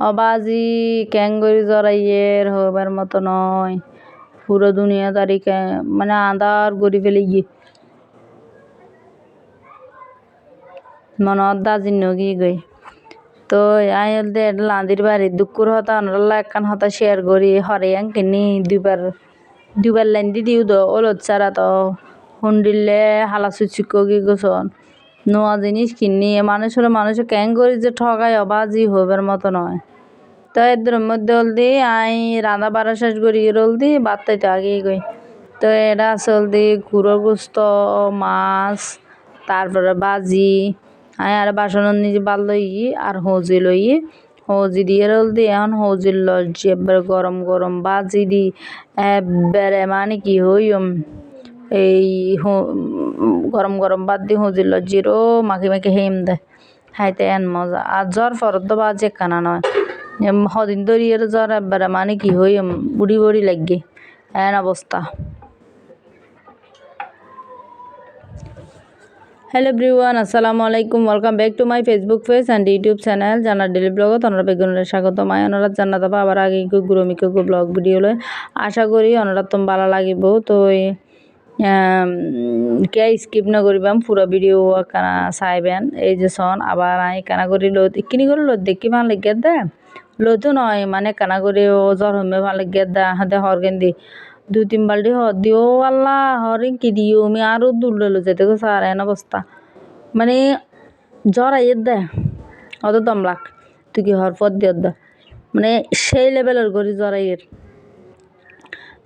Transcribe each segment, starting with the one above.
অবাজি ক্যাঙ্গরি জড়াইয়ের হবার মতো নয়, পুরো দুনিয়াদারি মানে আন্ধার গড়ি ফেলে গিয়ে মনত দাজিন নগি গই। তো আই দে লাঁদির বাড়ি দুঃখুর হতা অনরাল্লা একখান হতা শেয়ার করি হরে কিনি দুবার লাইন দিও দো ওলত চারা তো হুন্ডিলে হালা চুচিক গি গোসন নোয়া জিনিস কিনি মানুষ ক্যাং করি যে ঠগাই অবাজি হবার মতো নয়। তো এদের মধ্যে হলদি আই রাঁধা বাড়া শেষ করি রলদি বাত্তাইতে আগে গই। তো এটা চলদি কুড়োর গুস্ত মাছ তারপরে বাজি আই আর বাসন নিজে বাল লই আর হজি লই হজি দিয়ে রলদি এখন হজির লজ্জি এবার গরম গরম বাজি দি এবারে মানে কি হইম এই গরম গরম বাদ দি হজির লজ্জিরও মাখি মাখি হেম দে খাইতে এন মজা। আর জ্বর ফরত তো বাজে কানা নয় হদিন ধরিয়ে জ্বর এবারে মানে কি হইম বুড়ি বুড়ি লাগে এন অবস্থা। হ্যালো এভরিওয়ান, আসসালামু আলাইকুম, welcome back to my Facebook page and YouTube channel জানার ডেলি ব্লগত অনারা বেগুনের স্বাগত মাই অনারাত জান্নাত পাবা আবার আগে গুরমিকে ব্লগ ভিডিও লয় আশা করি অনারাত তুমি ভালো লাগিব। তো কে স্কিপ না করিবাম পুরো ভিডিও কানা চাইবেন। এই যে সন আবার আই কানা করি লোদ ইকিনি করে লোদ দেখি ভাল লাগে দে লোতো নয় মানে কানা করে জ্বর হমে ভাল লাগে দে হাতে হরগেন দি 2-3 বাল্টি হর দিও আল্লাহ হরিং কি দিও আমি আরও দূর লো যেতে গো সার এন অবস্থা মানে জ্বর আইয়ের দে অত দম লাগ তুই কি হর পর দিয়ে দে মানে সেই লেভেলের করি জ্বর আইয়ের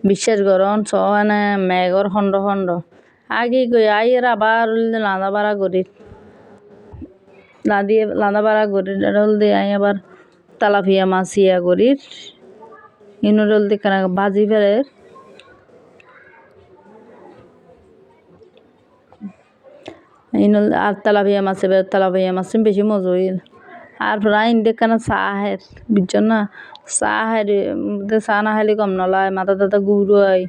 বিশ্বাস করন সনে মেঘর খন্ড খন্ড আগে কই আইয়ের আবার লাঁদা বাড়া করি লাঁদা বাড়া করি রোল দিয়ে আই আবার তালাপিয়া মাছ ইয়া করি ইনো রোল দিয়ে কেন ভাজি ফেলে আর তালাপিয়া মাছে বেশি মজা হইল। আর প্রায় দেখানো চাহের বুঝছো না চাহের চা না খাইলে কম নলায় মাথা টাথা গুড়াই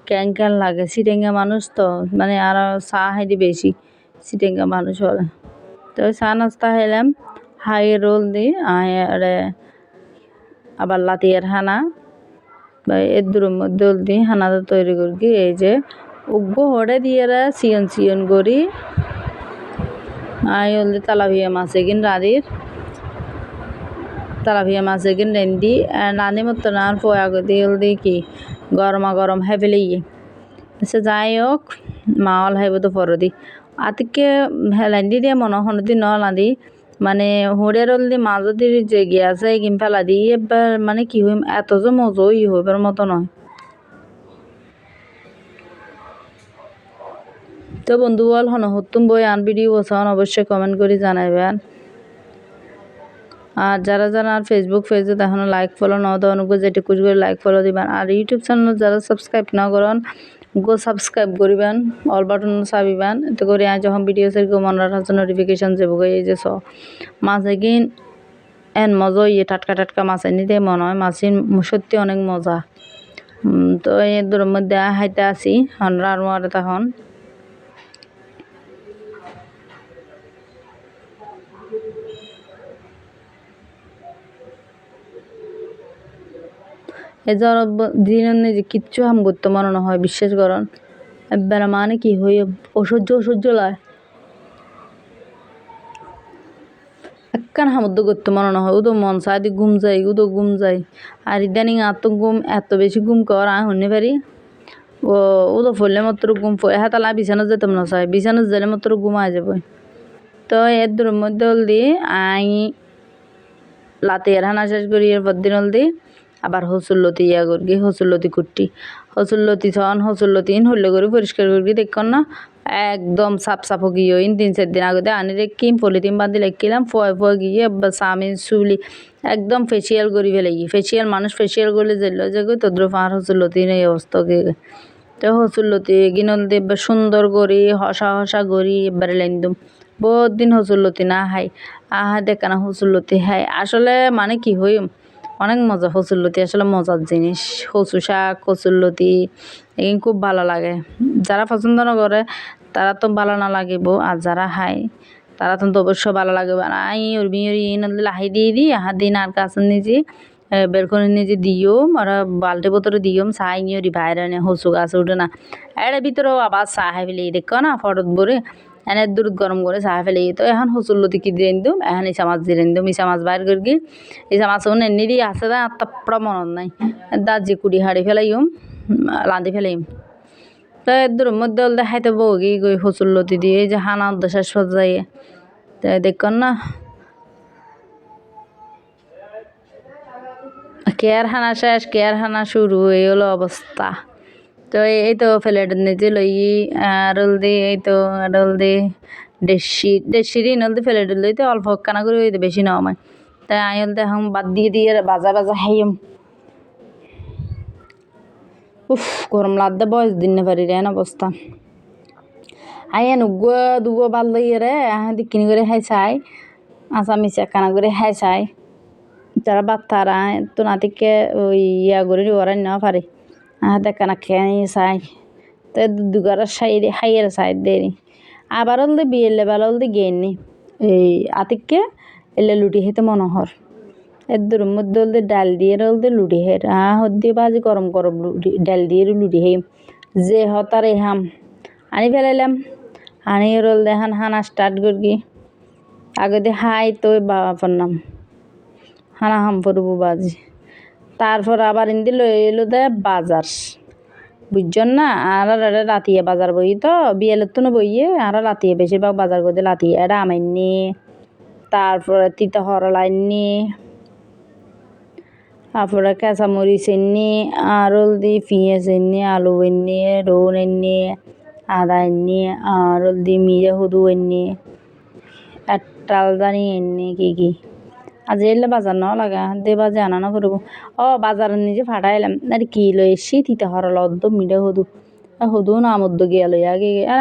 ক্যাং লাগে সিটেঙ্গা মানুষ তো মানে আর চা খাইতে বেশি সিটেঙ্গা মানুষ হলে। তো চা নাস্তা খাইলাম হাই রোল দি আরে আবার লাতিয়ার হানা বা এর দূরের মধ্যে দি হানাটা তৈরি করি এই যে উগ্গো হড়ে দিয়ে চিয়ন করি I haldi tilapia much এগিন রাঁধির tilapia মাছ এগিন রেন্দি রাঁধি মতো না পোয়া গদি হলদি কি গরমা গরম হেবেলে সে যাই হোক মাওয়াল হাইব তো পরদি আতিকে হেলান্দি দিয়ে মনে হনদি ন লাঁদি মানে হড়ের হলদি মাঝদি যে গিয়াছে এগিন ফেলা দি এবার মানে কি হইম এত যে মজা হইবার মতো নয়। তো বন্ধু বল হন হতুম বই আন ভিডিও বসান অবশ্যই কমেন্ট করে জানাইবেন। আর যারা আর ফেসবুক পেজে এখনো লাইক ফলো ন দেওয়া অনুগ্রহ যেটুকু করে লাইক ফলো দিবেন। আর ইউটিউব চ্যানেল যারা সাবস্ক্রাইব না করেন গো সাবস্ক্রাইব করিবেন অল বাটন চাবিবেন এতে করে আজ যখন ভিডিও সেরকম গো মনার হাতে নোটিফিকেশন যাবো এই যে মাছ এগিন এন মজা টাটকা টাটকা মাছ এনে দিয়ে মনে হয় মাছের সত্যি অনেক মজা। তো এর মধ্যে হাইতে আসি হনরা আর তখন এ জ্বর দিন যে কিচ্ছু হাম করতে মনে না হয় বিশ্বাস করেন এবার মানে কি হয়ে অসহ্য লাগে একখান হামদ্দ করতে মনে না হয় ও তো মন চাই দি ঘুম যায় আর ইদানিং এত ঘুম এত বেশি ঘুম কর আমি শুনতে পারি ও তো ফলে মাত্র ঘুম হ্যাঁ তাহলে বিছানা যেতাম না চাই বিছানা যেলে মাত্র ঘুম আয় যাবো। তো এর দূরের মধ্যে হল দি আই লাতে হানা শেষ করি এর পর দিন হল দি আবার হসুল্লতি ইয়া করি হসুল্লতি কুটি হসুল্লতি হলে করে পরিষ্কার করি দেখুন না একদম সাফ গিয়ে 3-4 দিন আগে আনি রেখিম পলিথিন বাঁধি রেখিলাম ফয়ে গিয়ে স্বামী চুলি একদম ফেসিয়াল করি ফেলে ফেসিয়াল মানুষ ফেসিয়াল করলে যেল যে তোদের ফাঁড় হসুল্লতি এই অবস্থা গিয়ে তো হসুল্লতি গিনল দিয়ে এবার সুন্দর করি হসা করি এবারে লাইন দিম বহুত দিন হসুল্লতি না হাই দেখা না হসুল্লতি হাই আসলে মানে কি হই অনেক মজা হসুল্লতি আসলে মজার জিনিস কচু শাক কচুরলতি এগুলো খুব ভালো লাগে যারা পছন্দ না করে তারা তো ভালো না লাগিব আর যারা খায় তারা তো অবশ্য ভালো লাগবে না আই উর্মি নদী লাহি দিয়ে দিই হাত দিন আর কাছে নিজে বের করে নিজে দিও আর বালতি বোতলে দিও চাই নিয়ে বাইরে এনে হসু গাছ উঠে না এর ভিতরেও আবার চাহ ফেলে দেখো না ফটত ভরে এনে দুধ গরম করে চাহ ফেলে তো এখন হসুর লতি কি দিয়ে দিম এখন ইসা মাছ দিয়ে দিম ইসা মাছ বাইর করি ইসা মাছ এনে দিয়ে আছে না তাপড়া মনত নাই দাজি কুড়ি হাড়ি ফেলাইম লাঁদি ফেলাইম তো এর মধ্যে দেখাইতে বগি গই হসুর লতি দিয়ে এই যে হানা শেষ সজাইয়ে তো দেখুন না কেয়ার হানা শেষ কেয়ার হানা শুরু এই হলো অবস্থা তো এই তো ফ্লেট নিজে লই রোল দি এই তো রোল দি দেশি নলদি ফ্লেট লই তো অল্প কানা করে হইতে বেশি না আমায় তাই আই হলতে এখন বাদ দিয়ে বাজা খাইম উফ গরম লাগতে বয়স দিন না পারি রে অবস্থা আইন উগুয়া দুগো বাল লইয়ে রে দিকিনি করে খাই চাই আশা মিশা কানা করে খাই চাই যারা বাচ্চারা তো নাতিকে ওই ইয়া করে ওরাই না পারে দেখানা খেয়ে চাই তো দুগার সাইডে খাইয়ের সাইড দেরি আবার হলদি বিয়ে লেবাল হলদি গেননি এই আতিককে এলে লুটি খেতে মনোহর এর মধ্যে হলদি ডাল দিয়ে হলদি লুটি হের হদ্দি বাজি গরম গরম লুটি ডাল দিয়ে লুটি হে যে হতারে হাম আনি ফেলাইলাম আনি রোল দেখান হানা স্টার্ট করি আগে দিয়ে হাই তো বাবার নাম হানা হাম পড়বো বাজি তারপর আবার ইন্দি লই এলো দে বাজার বুঝছেন না আর রাতিয়ে বাজার বই তো বিয়েলের তো বইয়ে আর রাতিয়ে বেশিরভাগ বাজার করতে রাতিয়ে এটা আমাইনি তারপরে তিতা হরলা আইনি তারপরে কাঁচামরিচ এনে আর হলদি পেঁয়াজ এনে আলু এনে রোন এনে আদা এনে আর হলদি মিরে হুদু এনে একটাল জানি এনে কি আজ এলে বাজার নাও লাগা দে বাজে আনা না করবো বাজার নিজে ফাটাইলাম আর কি লই এসছি তিতা হরলা অদ্দ মিরে হুদু না আমদ্দ গিয়া লই আগে আর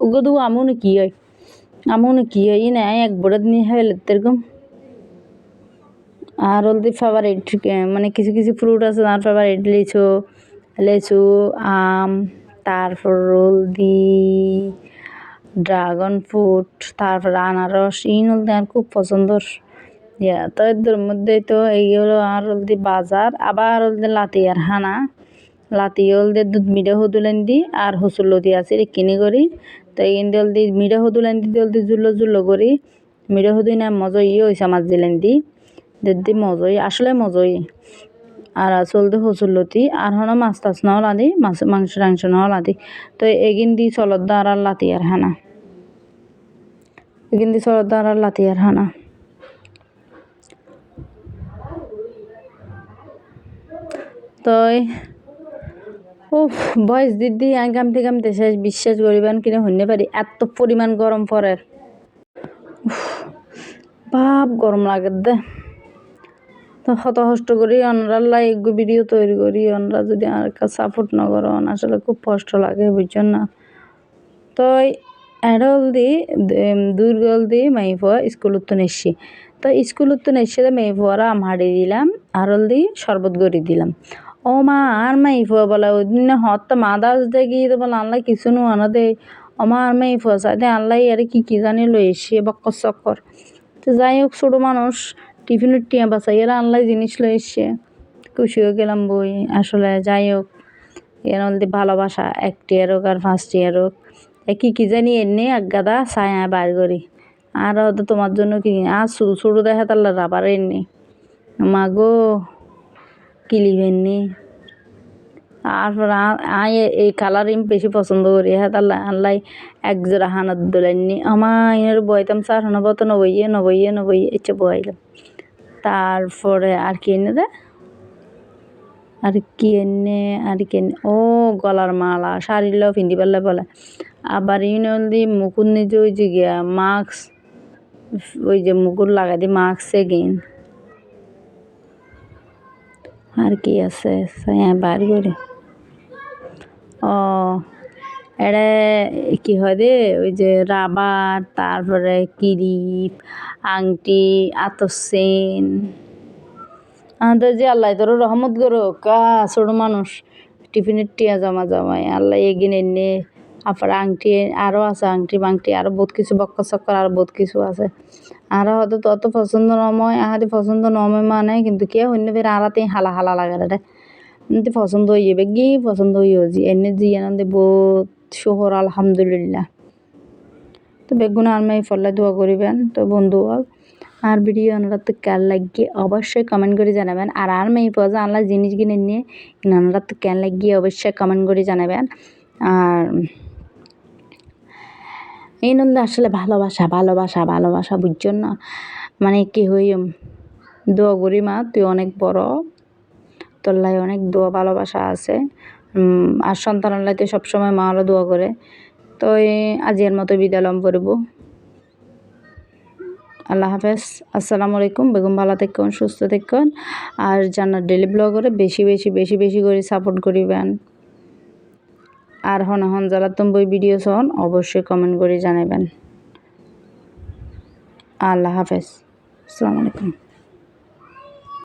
উগদু আমুন কি হয় ই না এক বড় নিয়ে হেলে এরকম আর হলদি ফেভারিট মানে কিছু ফ্রুট আছে তার ফেভারিট লেচু আম তারপর হলদি ড্রাগন ফ্রুট তারপর আনারস হলদি আর খুব পছন্দর তো এদের মধ্যে তো এই হলো আর হলদি বাজার আবার হলদি লাতি আর হানা লাতি হলদি দুধ মিঠে হদুলেন দি আর হসুর লতি আছে কিনি করি তো এই হলদি মিঠে হদুলেন দি হলদি জুল্লো করি মিঠে হদুই না মজা হয়েছে মাছ দিলেন দি দিদি মজই আসলে মজই আর চলতে হসুর লতি আর হলো মাছ টাছ নাও লাদি মাংস টাংস নাও লাদি তো এগিন দি চলত আর লাতি আর হানা এগিন দি চলত আর লাতি আর হানা তো বয়স দিদি আমি গামতে শেষ বিশ্বাস করিবেন কিনা শুনতে পারি এত পরিমাণ গরম পড়ে ভাব গরম লাগে দে তো শত কষ্ট করি অনরাল্লা এগু ভিডিও তৈরি করি অনরা যদি আর সাপোর্ট না করো আসলে খুব কষ্ট লাগে বুঝছেন না তো এটা হলদি হলদি মাইফুয়া স্কুলত তো নেছি তো স্কুলত তো নেছি মাইফুয়ারা আম হাড়ি দিলাম আর হলদি শরবত গড়ি দিলাম ও মা আর মাইফুয়া বলা ওই দিন হত মা দাস দে গিয়ে তো বলে আনলাই কিছু নো আনা দে ও মা আর মাইফুয়া চাই দে আনলাই আর কি জানি লই এসে বক্কর চক্কর তো যাই হোক ছোটো মানুষ টিফিনের টিয়া বাসাই এরা আনলাই জিনিস লই এসছে খুশি হয়ে গেলাম বই আসলে যাই হোক এর মধ্যে ভালোবাসা 1 টিয়ার হোক আর 5 টিয়ার হোক কি জানি এনে এক গাদা ছায়া বার করি আর তো তোমার জন্য কি আর ছোটো দেখা তার রাবার এনে মা গো কিলিব এনে তারপর এই কালার বেশি পছন্দ করি হ্যাঁ তার আনলাই এক জোড়া হানত দোলাইনি আমার এর বইতাম চার হানব তো নবইয়ে ইচ্ছে বইলাম তারপরে আর কি এনে দে আর কি এনে ও গলার মালা শাড়িলাও পিন্ধি পারলে বলে আবার ইউনি মুকুর নিজে ওই যে গিয়া মাস্ক ওই যে মুকুর লাগাই দি মাস্ক গেন আর কি আছে বার করে এটা কি হয় দে ওই যে রাবার তারপরে কিরিপ আংটি আতর চেন আমাদের যে আল্লাহ তোর রহমত করো ছোটো মানুষ টিফিনের টিয়া জমায় আল্লাহ এগিন এনে আবার আংটি আরও আছে আংটি বাংটি আরও বহুত কিছু বক্কর চক্কর আরও বহুত কিছু আছে আর হয়তো তত পছন্দ নময় আহাদি পছন্দ নময় মানে কিন্তু কে অন্য ফের আরাতে হালা হালা লাগে রে কিন্তু পছন্দ হইয়ে বেগি পছন্দ হইয়ে জি এনে জি আনন্দে বহুত শহর আলহামদুলিল্লাহ তো বেগুন আলমাই ফলে দোয়া করিবেন তো বন্ধু আর ভিডিও আপনারা তো কেন লাগিয়ে অবশ্যই কমেন্ট করে জানাবেন আর মেয়ে পাওয়া যায় আনলা জিনিস কিনে নিয়ে আপনারা তো কেন লাগিয়ে অবশ্যই কমেন্ট করে জানাবেন আর এই নন্দে আসলে ভালোবাসা ভালোবাসা ভালোবাসা বুঝছেন না মানে কি হই দোয়া করি মা তুই অনেক বড় তোর লাই অনেক দোয়া ভালোবাসা আছে আর সন্তানের লাইতে সবসময় মা হলো দোয়া করে তো আজকের মতো বিদায় লম করব আল্লাহ হাফেজ আসসালামু আলাইকুম বেগম ভালো থাকুন সুস্থ থাকুন আর জান্নাত ডেইলি ব্লগরে বেশি বেশি বেশি বেশি করে সাপোর্ট করিবেন আর হন যারা তুমি বই ভিডিও শোন অবশ্যই কমেন্ট করে জানাবেন আল্লাহ হাফেজ আসসালামু আলাইকুম